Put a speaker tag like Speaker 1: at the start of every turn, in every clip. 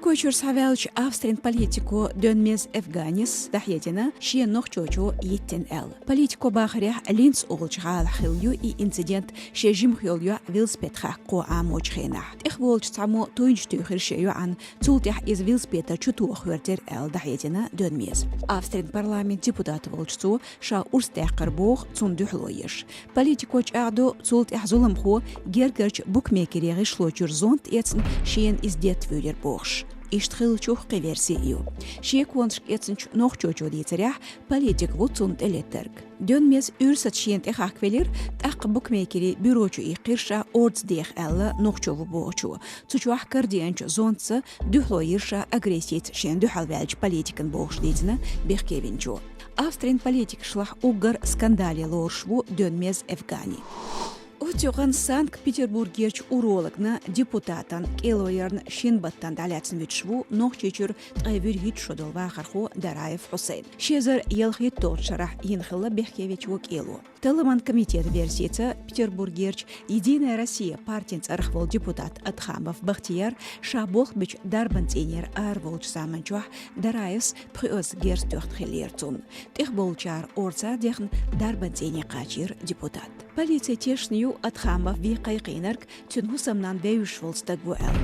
Speaker 1: Koçur savelç Avstrin politiko dönmez Afganis dahyedina şiye nohçoço yitten el. Politiko bahriya Linz olçal xilyu i incident şejim xilyu Vilspet xaqo amoçxena. İxbolç tamo toyunç tüxir şeyu an tultih iz Vilspeta çutu xwerter el dahyedina dönmez. Avstrin parlament deputat volçsu şa urstaqir boğ tsunduhloyish. Politikoç aqdo tultih zulamxo gergerç bookmakeri gishloçur zont etsin şiyen izdet völer boğş. İştxilçuh qiversiyu. Şiek wonşk etsinç nohçoço diyetsirah politik vutsund eletterg. Dönmez ürsat şiyent eqaqvelir taq bookmakeri büroçu iqirşa ordsdeh ella nohçovu boğçu. Tuçuah kardiyanç zontsa dühloyirşa agresiyet şen dühalvelç politikin boğşlizina behkevinço. Avstrin politik şlah ugar skandali lorşvu dönmez Afgani. Отёған Санкт-Петербургерч урологна депутатан Келойерн Шинбаттан даляцин витшву нохчечур тайвир хит шодол вахарху Дараев Хусейн. Шезер елхит торчарах Инхилла Бехкевич Вокелу. Талыман комитет версица Петербургерч Единая Россия партиянц архвол депутат Атхамов Бахтияр Шаболхбич Дарбанцинер Арволч Саманчуах Дараевс Пхиоз Герстёхт Хелерцун. Техболчар Орца Дехн Дарбанцине Качир депутат. Полиция тешнию Атхамов ви қайқинарк тюнхусамнан веюшволстагву эл.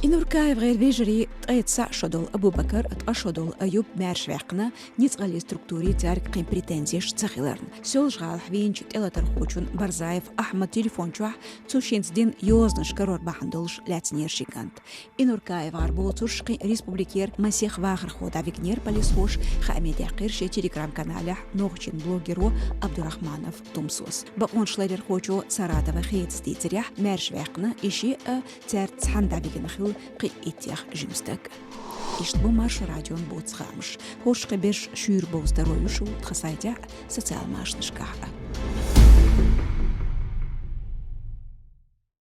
Speaker 1: Инуркаев غير вежери тайца шодол Абубакар аташодол Аюб Мершвекна ницгали структури царк қим претензияш цахиларн. Сёлжгал хвинч телатар хочун Барзаев Ахмад телефончуах цушинцдин ёзнаш карор бахандолш ляцнершигант. Инуркаев арбол цуршқи республикер Масех Вахар хода викнер полисхош Хамеде Қирше телеграм-каналях ногчин блогеру Абдурахманов Тумсус. Баон шлайдер хочу Саратова хейтсти царях Мершвекна иши цар цханда викнахил قي اتياخ جمستك اشتبو ماش راديون بوتسخامش هوش قبش شير بوسترويشو تخسايتع سوциал машнышках